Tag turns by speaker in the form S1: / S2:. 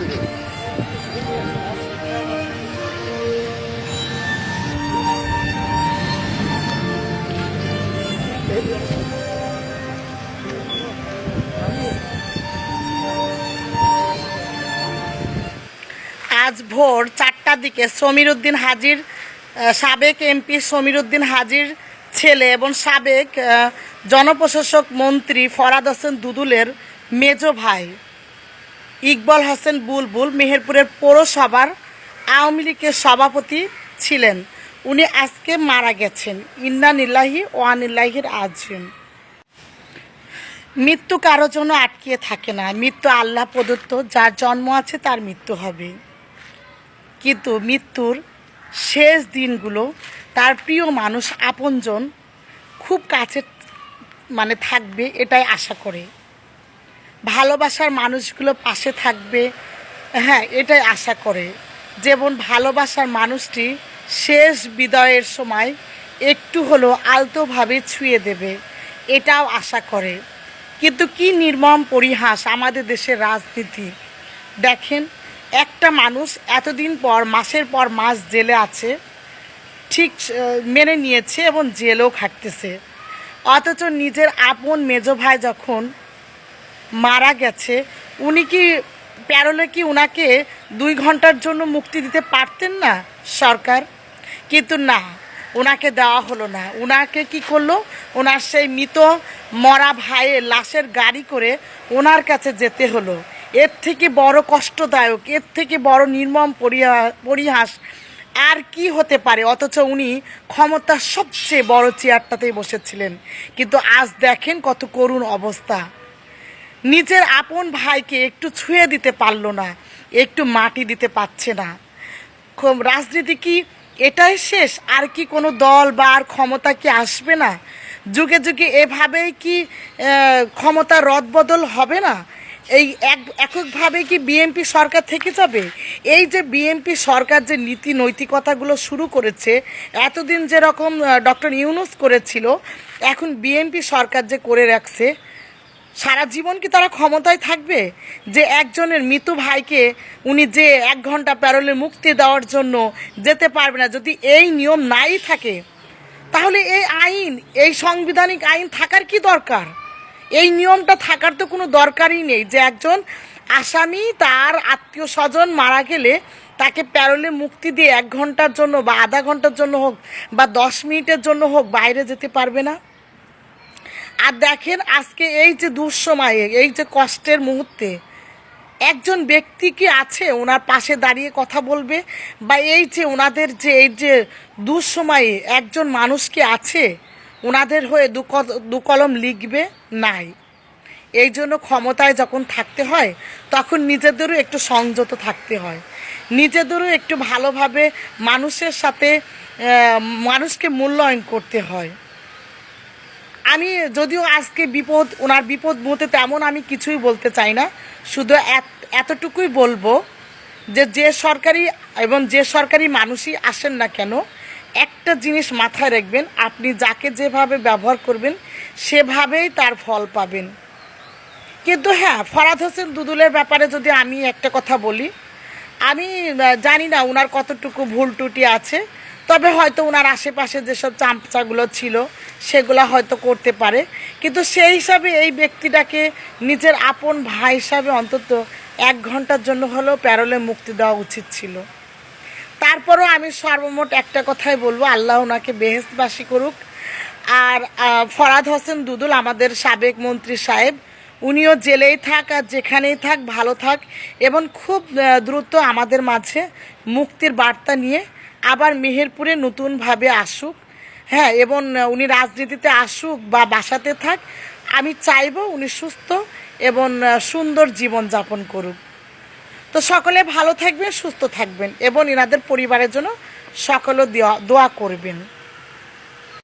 S1: আজ ভোর 4টার দিকে সমীর উদ্দিন হাজির, সাবেক এমপি সমীর উদ্দিন হাজির ছেলে এবং সাবেক জনপ্রশাসক মন্ত্রী ফরহাদ হোসেন দুদুলের মেজ ভাই ইকবাল হোসেন বুলবুল মেহেরপুরের পৌরসভার আওয়ামী লীগের সভাপতি ছিলেন। উনি আজকে মারা গেছেন। ইন্না নিল্লাহি ওয়া নিল্লাহির রাজিউন। মৃত্যু কারো জন্য আটকিয়ে থাকে না। মৃত্যু আল্লাহ প্রদত্ত, যার জন্ম আছে তার মৃত্যু হবে। কিন্তু মৃত্যুর শেষ দিনগুলো তার প্রিয় মানুষ, আপনজন খুব কাছে থাকবে, এটাই আশা করে। ভালোবাসার মানুষগুলো পাশে থাকবে, হ্যাঁ, এটাই আশা করে। যেমন ভালোবাসার মানুষটি শেষ বিদায়ের সময় একটু হলেও আলতোভাবে ছুঁয়ে দেবে, এটাও আশা করে। কিন্তু কি নির্মম পরিহাস আমাদের দেশের রাজনীতি। দেখেন, একটা মানুষ এতদিন পর, মাসের পর মাস জেলে আছে, ঠিক মেনে নিয়েছে এবং জেলেও খাটতেছে, অথচ নিজের আপন মেজ ভাই যখন মারা গেছে, উনি কি প্যারোলে কি উনাকে 2 ঘন্টার জন্য মুক্তি দিতে পারতেন না সরকার? কিন্তু না, ওনাকে দেওয়া হলো না। ওনাকে কি করলো? ওনার সেই মৃত মরা ভাইয়ের লাশের গাড়ি করে ওনার কাছে যেতে হলো। এর থেকে বড় কষ্টদায়ক, এর থেকে বড় নির্মম পরিহাস আর কি হতে পারে? অথচ উনি ক্ষমতার সবচেয়ে বড় চেয়ারটাতেই বসেছিলেন। কিন্তু আজ দেখেন কত করুণ অবস্থা। নিজের আপন ভাইকে একটু ছুঁয়ে দিতে পারলো না, একটু মাটি দিতে পারছে না। রাজনীতি কি এটাই শেষ? আর কি কোনো দল বা আর ক্ষমতা কি আসবে না? যুগে যুগে এভাবেই কি ক্ষমতা রদবদল হবে না? এই এককভাবে কি বিএনপি সরকার থেকে যাবে? এই যে বিএনপি সরকার যে নীতি নৈতিকতাগুলো শুরু করেছে, এতদিন যেরকম ডক্টর ইউনূস করেছিল, এখন বিএনপি সরকার যে করে রাখছে, সারা জীবন কি তারা ক্ষমতায় থাকবে? যে একজনের মৃত ভাইকে উনি যে 1 ঘন্টা প্যারোলে মুক্তি দেওয়ার জন্য যেতে পারবে না, যদি এই নিয়ম নাই থাকে, তাহলে এই আইন, এই সাংবিধানিক আইন থাকার কি দরকার? এই নিয়মটা থাকার তো কোনো দরকারই নেই যে একজন আসামি তার আত্মীয় স্বজন মারা গেলে তাকে প্যারোলে মুক্তি দিয়ে 1 ঘন্টার জন্য বা আধা ঘন্টার জন্য হোক বা 10 মিনিটের জন্য হোক বাইরে যেতে পারবে না। আর দেখেন, আজকে এই যে দুঃসময়ে, এই যে কষ্টের মুহূর্তে একজন ব্যক্তি কি আছে ওনার পাশে দাঁড়িয়ে কথা বলবে? বা এই যে ওনাদের যে এই যে দুঃসময়ে একজন মানুষ কি আছে ওনাদের হয়ে দু কলম লিখবে? নাই। এই জন্য ক্ষমতায় যখন থাকতে হয় তখন নিজেদেরও একটু সংযত থাকতে হয়, নিজেদেরও একটু ভালোভাবে মানুষের সাথে মানুষকে মূল্যায়ন করতে হয়। আমি যদিও আজকে ওনার বিপদ মুহূর্তে তেমন আমি কিছুই বলতে চাই না, শুধু এতটুকুই বলবো যে সরকারি এবং যে সরকারি মানুষই আসেন না কেন, একটা জিনিস মাথায় রাখবেন, আপনি যাকে যেভাবে ব্যবহার করবেন সেভাবেই তার ফল পাবেন। কিন্তু হ্যাঁ, ফরহাদ হোসেন দুদুলের ব্যাপারে যদি আমি একটা কথা বলি, আমি জানি না ওনার কতটুকু ভুল ত্রুটি আছে, তবে হয়তো ওনার আশেপাশে যেসব চামচাগুলো ছিল সেগুলো হয়তো করতে পারে। কিন্তু সেই হিসাবে এই ব্যক্তিটাকে নিজের আপন ভাই হিসাবে অন্তত 1 ঘন্টার জন্য হলেও প্যারোলে মুক্তি দেওয়া উচিত ছিল। তারপরও আমি সর্বমোট একটা কথাই বলবো, আল্লাহ ওনাকে বেহেশতবাসী করুক। আর ফরহাদ হোসেন দুদুল আমাদের সাবেক মন্ত্রী সাহেব, উনিও জেলেই থাক আর যেখানেই থাক, ভালো থাক এবং খুব দ্রুত আমাদের মাঝে মুক্তির বার্তা নিয়ে আবার মেহেরপুরে নতুনভাবে আসুক। হ্যাঁ, এবং উনি রাজনীতিতে আসুক বা বাসাতে থাক, আমি চাইবো উনি সুস্থ এবং সুন্দর জীবনযাপন করুক। তো সকলে ভালো থাকবেন, সুস্থ থাকবেন এবং এনাদের পরিবারের জন্য সকলে দোয়া করবেন।